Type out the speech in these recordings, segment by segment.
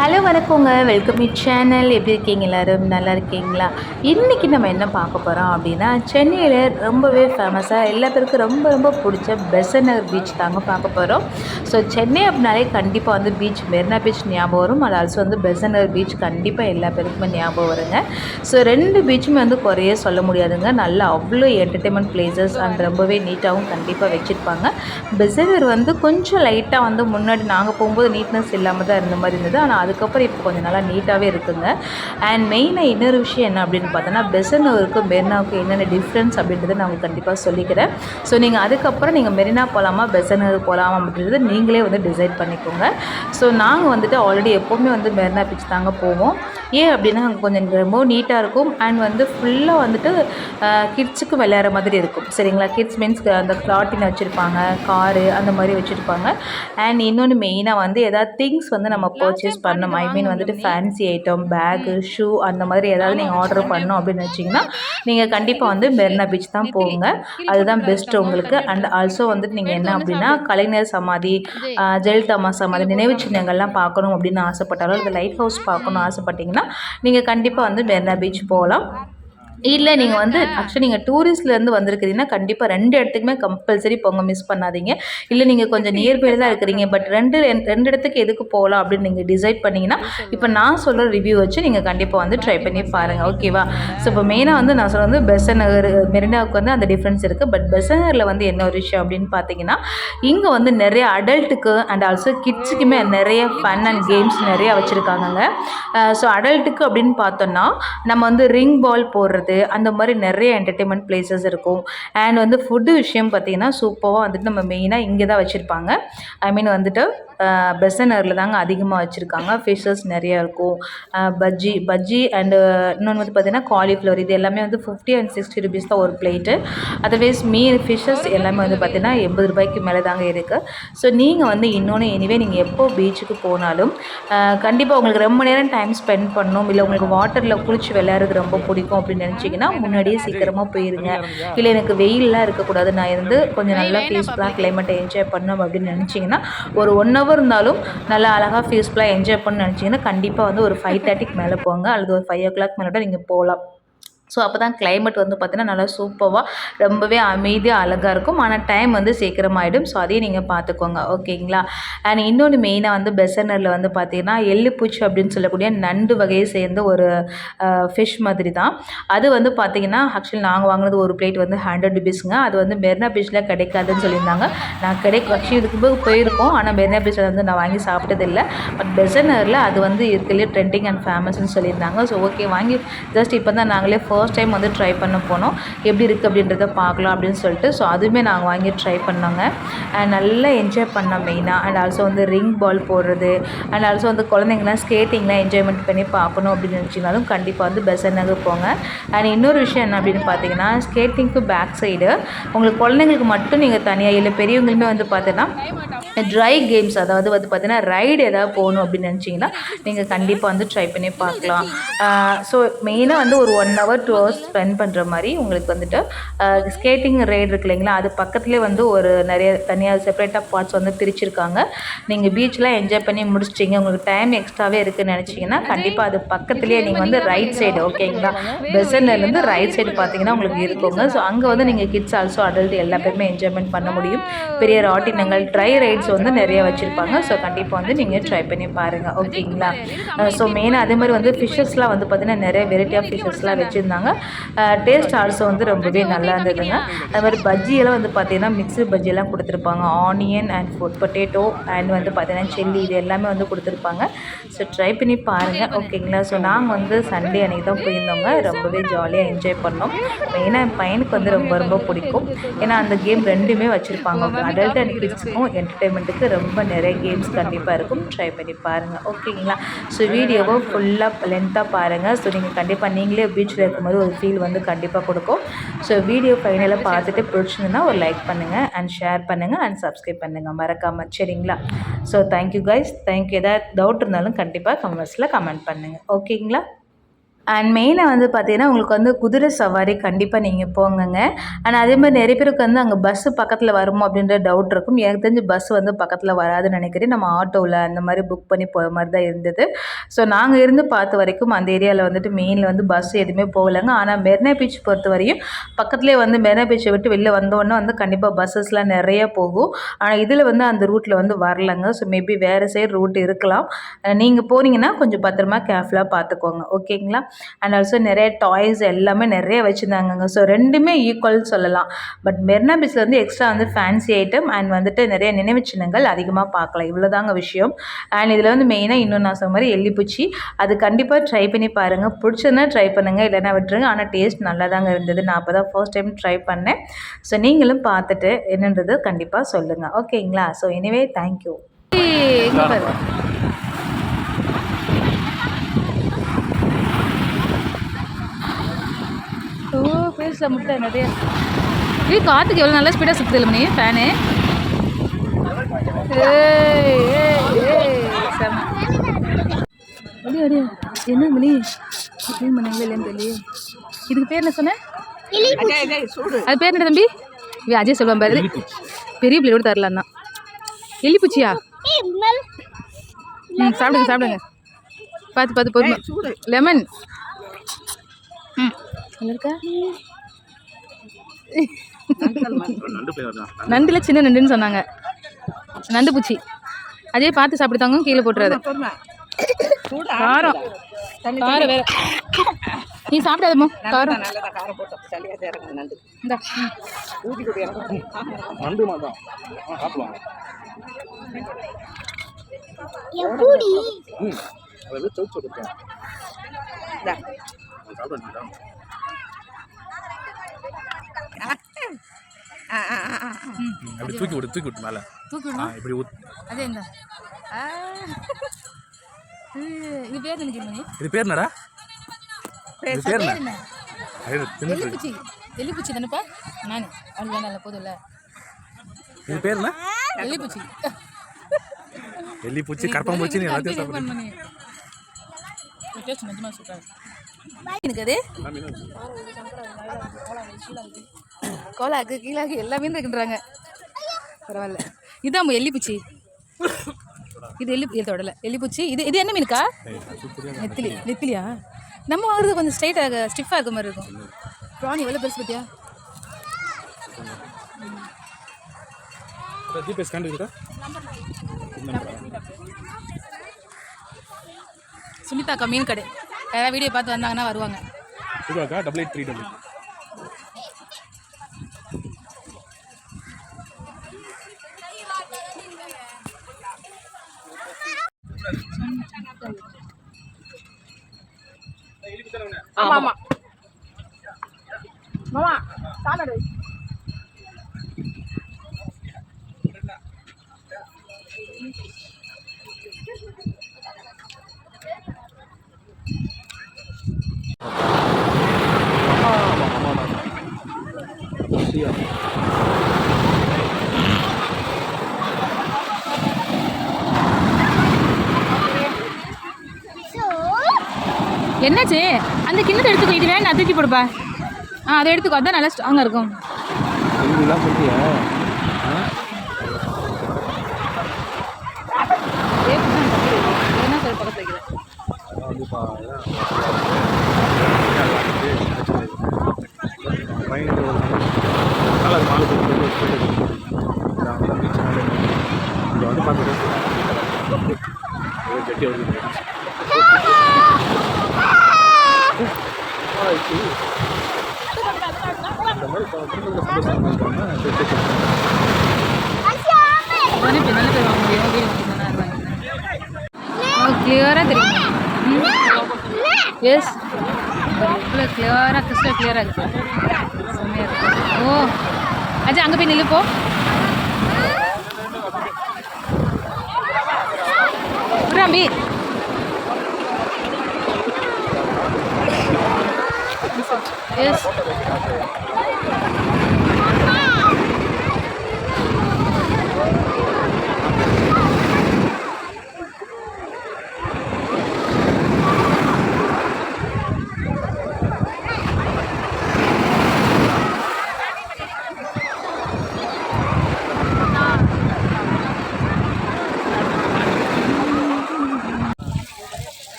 Hello வணக்கங்க. Welcome you channel. எப்படி இருக்கீங்க எல்லோரும்? நல்லா இருக்கீங்களா? இன்றைக்கி நம்ம என்ன பார்க்க போகிறோம் அப்படின்னா, சென்னையில் ரொம்பவே ஃபேமஸாக எல்லா பேருக்கும் ரொம்ப ரொம்ப பிடிச்ச பெசன்ட் நகர் பீச் தாங்க பார்க்க போகிறோம். ஸோ சென்னை அப்படின்னாலே கண்டிப்பாக வந்து பீச் மெரினா பீச் ஞாபகம் வரும். அது ஆல்சோ வந்து பெசன்ட் நகர் பீச் கண்டிப்பாக எல்லா பேருக்குமே ஞாபகம் வருங்க. ஸோ 2 பீச்சுமே வந்து குறைய சொல்ல முடியாதுங்க. நல்லா அவ்வளோ என்டர்டெயின்மெண்ட் பிளேசஸ் அண்ட் ரொம்பவே நீட்டாகவும் கண்டிப்பாக வச்சுருப்பாங்க. பெசன்ட் நகர் வந்து கொஞ்சம் லைட்டாக வந்து முன்னாடி நாங்கள் போகும்போது நீட்னஸ் இல்லாமல் தான் இருந்த மாதிரி இருந்தது. ஆனால் அதுக்கப்புறம் இப்போ கொஞ்சம் நல்லா நீட்டாகவே இருக்குங்க. அண்ட் மெயினாக இன்னொரு விஷயம் என்ன அப்படின்னு பார்த்தோன்னா, பெசன்ட் நகருக்கும் மெரினாவுக்கும் என்னென்ன டிஃப்ரென்ஸ் அப்படின்றத நான் உங்களுக்கு கண்டிப்பாக சொல்லிக்கிறேன். ஸோ நீங்கள் அதுக்கப்புறம் நீங்கள் மெரினா போகலாமா பெசன்ட் நகர் போகலாமா அப்படின்றத நீங்களே வந்து டிசைட் பண்ணிக்கோங்க. ஸோ நாங்கள் வந்துட்டு ஆல்ரெடி எப்போவுமே வந்து மெரினா பீச் தாங்க போவோம். ஏன் அப்படின்னா அங்கே கொஞ்சம் ரொம்ப நீட்டாக இருக்கும். அண்ட் வந்து ஃபுல்லாக வந்துட்டு கிட்ஸுக்கு விளையாடுற மாதிரி இருக்கும். சரிங்களா? கிட்ஸ் மீன்ஸ் அந்த கிளாட்டின் வச்சுருப்பாங்க, காரு அந்த மாதிரி வச்சுருப்பாங்க. அண்ட் இன்னொன்று மெயினாக வந்து எதாவது திங்ஸ் வந்து நம்ம பர்ச்சேஸ் பண்ணணும். ஐ மீன் வந்துட்டு ஃபேன்சி ஐட்டம், பேகு, ஷூ அந்த மாதிரி ஏதாவது நீங்கள் ஆர்டர் பண்ணணும் அப்படின்னு நினச்சிங்கன்னா நீங்கள் கண்டிப்பாக வந்து மெரினா பீச் தான் போங்க. அதுதான் பெஸ்ட்டு உங்களுக்கு. அண்ட் ஆல்சோ வந்துட்டு நீங்கள் என்ன அப்படின்னா கலைஞர் சமாதி, ஜெயலலிதா சமாதி நினைவு சின்னங்கள்லாம் பார்க்கணும் அப்படின்னு ஆசைப்பட்டாலும், இந்த லைட் ஹவுஸ் பார்க்கணும்னு ஆசைப்பட்டீங்கன்னா நீங்கள் கண்டிப்பாக வந்து மெரினா பீச் போகலாம். இல்லை நீங்கள் வந்து ஆக்சுவலி நீங்கள் டூரிஸ்ட்லேருந்து வந்திருக்கிறீங்கன்னா கண்டிப்பாக 2 இடத்துக்குமே கம்பல்சரி போங்க, மிஸ் பண்ணாதீங்க. இல்லை நீங்கள் கொஞ்சம் நியர்பையில் தான் இருக்கிறீங்க, பட் 2 இடத்துக்கு எதுக்கு போகலாம் அப்படின்னு நீங்கள் டிசைட் பண்ணிங்கன்னா இப்போ நான் சொல்கிற ரிவ்யூ வச்சு நீங்கள் கண்டிப்பாக வந்து ட்ரை பண்ணி பாருங்கள். ஓகேவா? ஸோ இப்போ மெயினாக வந்து நான் சொல்கிறது பெசன்ட் நகர் மெரினாவுக்கு வந்து அந்த டிஃப்ரென்ஸ் இருக்குது. பட் பெசன்ட் நகரில் வந்து என்ன ஒரு விஷயம் அப்படின்னு பார்த்தீங்கன்னா, இங்கே வந்து நிறைய அடல்ட்டுக்கு அண்ட் ஆல்சோ கிட்ஸுக்குமே நிறைய ஃபன் அண்ட் கேம்ஸ் நிறையா வச்சுருக்காங்கங்க. ஸோ அடல்ட்டுக்கு அப்படின்னு பார்த்தோன்னா நம்ம வந்து ரிங் பால் போடுறது அந்த மாதிரி நிறைய என்டர்டெயின்மெண்ட் பிளேசஸ் இருக்கும். அண்ட் வந்து ஃபுட்டு விஷயம் பார்த்திங்கன்னா சூப்பராக வந்துட்டு நம்ம மெயினாக இங்கே தான் வச்சுருப்பாங்க. ஐ மீன் வந்துட்டு பெசன்ட் நகரில் தாங்க அதிகமாக வச்சுருக்காங்க. ஃபிஷ்ஷஸ் நிறையா இருக்கும். பஜ்ஜி அண்டு இன்னொன்று வந்து பார்த்திங்கன்னா காலிஃப்ளவர், இது எல்லாமே வந்து 50 அண்ட் 60 ருபீஸ் தான் ஒரு பிளேட்டு. அதர்வைஸ் மீன் ஃபிஷ்ஷஸ் எல்லாமே வந்து பார்த்திங்கன்னா 80 ரூபாய்க்கு மேலே தாங்க இருக்குது. ஸோ நீங்கள் வந்து இன்னொன்று எனிவே நீங்கள் எப்போ பீச்சுக்கு போனாலும் கண்டிப்பாக உங்களுக்கு ரொம்ப நேரம் டைம் ஸ்பெண்ட் பண்ணணும், இல்லை உங்களுக்கு வாட்டரில் குளிச்சு விளையாடுறது ரொம்ப பிடிக்கும் அப்படின்னு நினச்சிங்கன்னா முன்னாடியே சீக்கிரமாக போயிருங்க. இல்லை எனக்கு வெயிலெலாம் இருக்கக்கூடாது, நான் இருந்து கொஞ்சம் நல்லா பீஸ்ஃபுல்லாக கிளைமேட்டை என்ஜாய் பண்ணணும் அப்படின்னு நினச்சிங்கன்னா ஒரு 1 ஹவர் இருந்தாலும் நல்லா அழகாக பீஸ்ஃபுல்லாக என்ஜாய் பண்ணணும்னு நினச்சிங்கன்னா கண்டிப்பாக வந்து ஒரு 5:30க்கு மேலே போங்க, அல்லது ஒரு 5 o'clock மேலே நீங்கள் போகலாம். ஸோ அப்போ தான் கிளைமேட் வந்து பார்த்திங்கன்னா நல்லா சூப்பராக ரொம்பவே அமைதியாக அழகாக இருக்கும். ஆனால் டைம் வந்து சீக்கிரமாகிடும். ஸோ அதையும் நீங்கள் பார்த்துக்கோங்க. ஓகேங்களா? அண்ட் இன்னொன்று மெயினாக வந்து பெசன்ட் நகரில் வந்து பார்த்திங்கன்னா எள்ளுப்பூச்சி அப்படின்னு சொல்லக்கூடிய நண்டு வகையை சேர்ந்த ஒரு ஃபிஷ் மாதிரி தான். அது வந்து பார்த்திங்கன்னா ஆக்சுவலி நாங்கள் வாங்கினது ஒரு பிளேட் வந்து 100 ருபீஸுங்க. அது வந்து மெரினா பீச்சில் கிடைக்காதுன்னு சொல்லியிருந்தாங்க. நான் ஆக்சுவலி இதுக்கு போய் போயிருக்கோம், ஆனால் மெரினா பீச்சில் வந்து நான் வாங்கி சாப்பிட்டதில்லை. பட் பெசன்ட் நகரில் அது வந்து இருக்கிறதுலே ட்ரெண்டிங் அண்ட் ஃபேமஸ்ன்னு சொல்லியிருந்தாங்க. ஸோ ஓகே வாங்கி ஜஸ்ட் இப்போ தான் நாங்களே ஃபர்ஸ்ட் டைம் வந்து ட்ரை பண்ண போனோம், எப்படி இருக்குது அப்படின்றத பார்க்கலாம் அப்படின்னு சொல்லிட்டு. ஸோ அதுவுமே நாங்கள் வாங்கி ட்ரை பண்ணோங்க. அண்ட் நல்லா என்ஜாய் பண்ணோம் மெயினாக. அண்ட் ஆல்சோ வந்து ரிங் பால் போடுறது அண்ட் ஆல்சோ வந்து குழந்தைங்களாம் ஸ்கேட்டிங்லாம் என்ஜாய்மெண்ட் பண்ணி பார்க்கணும் அப்படின்னு நினச்சினாலும் கண்டிப்பாக வந்து பெசன்ட் நகர் போங்க. அண்ட் இன்னொரு விஷயம் என்ன அப்படின்னு பார்த்தீங்கன்னா, ஸ்கேட்டிங்க்கு பேக் சைடு உங்களுக்கு குழந்தைங்களுக்கு மட்டும் நீங்கள் தனியாக, இல்லை பெரியவங்களுமே வந்து பார்த்தீங்கன்னா ட்ரை கேம்ஸ், அதாவது வந்து பார்த்தீங்கன்னா ரைடு ஏதாவது போகணும் அப்படின்னு நினச்சிங்கன்னா நீங்கள் கண்டிப்பாக வந்து ட்ரை பண்ணி பார்க்கலாம். ஸோ மெயினாக வந்து ஒரு 1 hour 2 hours ஸ்பெண்ட் பண்ணுற மாதிரி உங்களுக்கு வந்துட்டு ஸ்கேட்டிங் ரைடு இருக்கு இல்லைங்களா, அது பக்கத்துலேயே வந்து ஒரு நிறைய தனியாக செப்பரேட்டாக பார்ட்ஸ் வந்து பிரிச்சுருக்காங்க. நீங்கள் பீச்லாம் என்ஜாய் பண்ணி முடிச்சிட்டிங்க, உங்களுக்கு டைம் எக்ஸ்ட்ராவே இருக்குதுன்னு நினச்சிங்கன்னா கண்டிப்பாக அது பக்கத்துலேயே நீங்கள் வந்து ரைட் சைடு, ஓகேங்களா, பெசன்ட்லேருந்து ரைட் சைடு பார்த்தீங்கன்னா உங்களுக்கு இருக்குங்க. ஸோ அங்கே வந்து நீங்கள் கிட்ஸ் ஆல்சோ அடல்ட் எல்லா பேருமே என்ஜாய்மெண்ட் பண்ண முடியும். பெரிய ராட்டினங்கள், ட்ரை ரைட்ஸ் வந்து நிறைய வச்சுருப்பாங்க. ஸோ கண்டிப்பாக வந்து நீங்கள் ட்ரை பண்ணி பாருங்கள். ஓகேங்களா? ஸோ மெயினாக அதே மாதிரி வந்து ஃபிஷ்ஷஸ்லாம் வந்து பார்த்திங்கன்னா நிறைய வெரைட்டி ஆஃப் ஃபிஷ்ஷஸ்லாம் வச்சுருந்தாங்க. டேஸ்ட் ஆல்சோ வந்து ரொம்பவே நல்லா இருந்ததுங்க. அது மாதிரி பஜ்ஜியெல்லாம் வந்து பார்த்திங்கன்னா மிக்ஸு பஜ்ஜியெல்லாம் கொடுத்துருப்பாங்க. ஆனியன் அண்ட் பொட்டேட்டோ அண்ட் வந்து பார்த்திங்கன்னா சில்லி, இது எல்லாமே வந்து கொடுத்துருப்பாங்க. ஸோ ட்ரை பண்ணி பாருங்கள். ஓகேங்களா? ஸோ நாங்கள் வந்து சண்டே அன்றைக்கி தான் போயிருந்தோங்க. ரொம்பவே ஜாலியாக என்ஜாய் பண்ணோம். மெயினாக என் பையனுக்கு வந்து ரொம்ப ரொம்ப பிடிக்கும். ஏன்னா அந்த கேம் 2மே வச்சுருப்பாங்க. அடல்ட் அண்ட் கிட்ஸுக்கும் என்டர்டெயின்மெண்ட்டுக்கு ரொம்ப நிறைய கேம்ஸ் கண்டிப்பாக இருக்கும். ட்ரை பண்ணி பாருங்கள். ஓகேங்களா? ஸோ வீடியோவை ஃபுல்லாக லென்த்தாக பாருங்கள். ஸோ நீங்கள் கண்டிப்பாக நீங்களே பீச்சில் இருக்கும்போது ஒரு ஃபீல் வந்து கண்டிப்பாக கொடுக்கும். ஸோ வீடியோ ஃபைனலாக பார்த்துட்டு பிடிச்சிருந்ததுன்னா ஒரு லைக் பண்ணுங்கள் அண்ட் ஷேர் பண்ணுங்கள் அண்ட் சப்ஸ்கிரைப் பண்ணுங்கள் மறக்காமல். சரிங்களா? So thank you guys. தேங்க்யூ. ஏதாவது டவுட் இருந்தாலும் கண்டிப்பாக கமெண்ட்ஸில் கமெண்ட் பண்ணுங்கள். ஓகேங்களா? அண்ட் மெயினாக வந்து பார்த்தீங்கன்னா உங்களுக்கு வந்து குதிரை சவாரி கண்டிப்பாக நீங்கள் போங்கங்க. அண்ட் அதே மாதிரி நிறைய பேருக்கு வந்து அங்கே பஸ்ஸு பக்கத்தில் வருமோ அப்படின்ற டவுட் இருக்கும். எனக்கு தெரிஞ்சு பஸ் வந்து பக்கத்தில் வராதுன்னு நினைக்கிறேன். நம்ம ஆட்டோவில் அந்த மாதிரி புக் பண்ணி போகிற மாதிரி தான் இருந்தது. ஸோ நாங்கள் இருந்து பார்த்த வரைக்கும் அந்த ஏரியாவில் வந்துட்டு மெயினில் வந்து பஸ் எதுவுமே போகலைங்க. ஆனால் மெரினா பீச் பொறுத்த வரையும் பக்கத்துலேயே வந்து மெரினா பீச்சை விட்டு வெளில வந்தோடனே வந்து கண்டிப்பாக பஸ்ஸஸ்லாம் நிறைய போகும். ஆனால் இதில் வந்து அந்த ரூட்டில் வந்து வரலங்க. ஸோ மேபி வேறு சைடு ரூட் இருக்கலாம். நீங்கள் போனீங்கன்னா கொஞ்சம் பத்திரமா கேர்ஃபுல்லாக பார்த்துக்கோங்க. ஓகேங்களா? அண்ட் ஆல்சோ நிறைய டாய்ஸ் எல்லாமே நிறைய வச்சுருந்தாங்கங்க. ஸோ ரெண்டுமே ஈக்குவல் சொல்லலாம். பட் மெரினா பீச்சில் வந்து எக்ஸ்ட்ரா வந்து ஃபேன்சி ஐட்டம் அண்ட் வந்துட்டு நிறைய நினைவு சின்னங்கள் அதிகமாக பார்க்கலாம். இவ்வளோதாங்க விஷயம். அண்ட் இதில் வந்து மெயினாக இன்னும் நான் சொன்ன மாதிரி எள்ளிப்பூச்சி அது கண்டிப்பாக ட்ரை பண்ணி பாருங்கள். பிடிச்சதுன்னா ட்ரை பண்ணுங்கள், இல்லைன்னா விட்டுருங்க. ஆனால் டேஸ்ட் நல்லா தாங்க இருந்தது. நான் அப்போ தான் ஃபர்ஸ்ட் டைம் ட்ரை பண்ணேன். ஸோ நீங்களும் பார்த்துட்டு என்னன்றது கண்டிப்பாக சொல்லுங்கள். ஓகேங்களா? So anyway thank you. ஓ ஃபேஸில் முட்டை நிறைய காற்றுக்கு எவ்வளோ நல்லா ஸ்பீடாக சுற்றுது இல்லை மணி ஃபேனு. அடி அடி என்ன மணி க்ளீன் பண்ணாங்களே இல்லைன்னு தெரியல. இதுக்கு பேர் என்ன சொன்னேன்? அது பேர் என்ன தம்பி? அஜய் சொல்லுவான் பாரு. பெரிய பிள்ளையோட தரலாம் தான். எள்ளிப்பூச்சியா? சாப்பிடுங்க சாப்பிடுங்க. பார்த்து பார்த்து பொறுமை. லெமன் இருக்கா? நண்டில் சின்ன நண்டுன்னு சொன்னாங்க. நண்டு பூச்சி. அதே பார்த்து சாப்பிடுத்தாங்க, கீழே போட்டுறாது. காரம் காரம் வேற. நீ சாப்பிடாதமோ காரம். அப்படி தூக்கி விட்டு மேலே தூக்கி இப்படி அதே இந்த இது பேர் நினைக்கிறேன். இது பேர் என்னடா? இது பேர் என்ன? எள்ளிப்பூச்சி. எள்ளிப்பூச்சி தானேப்பா? நான் அது வேணாம் போதும்ல. இது பேர் என்ன? எள்ளிப்பூச்சி. எள்ளிப்பூச்சி கரப்பாம்பூச்சி நீ எல்லாத்தையும் சாப்பிடுங்க. டேஸ்ட் நிஜமா சூப்பரா எனக்கு. அது கோலாக்கு கீழாக்கு எல்லா மீன் இருக்குன்றாங்க. பரவாயில்ல. இதுதான் எள்ளிப்பூச்சி. இது தொடலை எள்ளிப்பூச்சி. இது என்ன மீனுக்கா? நெத்திலி. நெத்திலியா? நம்ம வாங்குறது கொஞ்சம் ஸ்ட்ரைட்டாக ஸ்டிஃபாக இருக்க மாதிரி இருக்கும். ப்ரான் எவ்வளோ பெருசு பற்றியா? சுனிதாக்கா மீன் கடை. யாராவது வீடியோ பார்த்து வந்தாங்கன்னா வருவாங்க. 8838. ஆமா மாமா சாலடு. என்னாச்சு? அந்த கிண்ணத்தை எடுத்துக்கோ. இது வேணும், தூக்கி போடுப்பா. அதை எடுத்துக்கோ, அதான் நல்லா ஸ்ட்ராங்காக இருக்கும். என்ன சார் பக்கத்து வைக்கிறேன். கிளியராக தெரியும். எஸ், இவ்வளோ கிளியராக கிறிஸ்டல் கிளியராக இருக்குது. செம்மையாக இருக்குது. ஓ அஜய் அங்கே போய் நில்லுப்போ. ராம்பி எஸ்.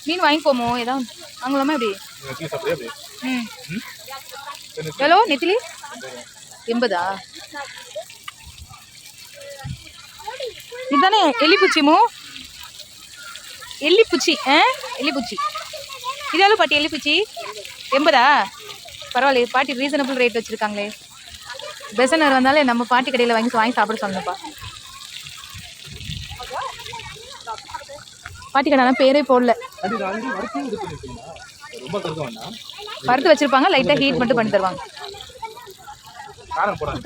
மீன் வாங்கிக்கோமோ ஏதாவது வாங்கலாமா எப்படி? நெத்திலி சாப்பிடுறியா அப்படி? ம் எவ்வளோ நெத்திலி? 80. இதுதானே எலிப்பூச்சிமோ? எல்லிப்பூச்சி எல்லிப்பூச்சி. இது எவ்வளோ பாட்டி எல்லிப்பூச்சி? 80. பரவாயில்லையே பாட்டி ரீசனபிள் ரேட் வச்சுருக்காங்களே. பெசனர் வந்தாலே நம்ம பாட்டி கடையில் வாங்கி சாப்பிட சொன்னப்பா. பாட்டி கடைலாம் பேரே போடல. ரொம்ப கருத்து வேண்டாம். வறுத்து வச்சிருப்பாங்க, லைட்டாக ஹீட் மட்டும் பண்ணி தருவாங்க. காரம் போடாது.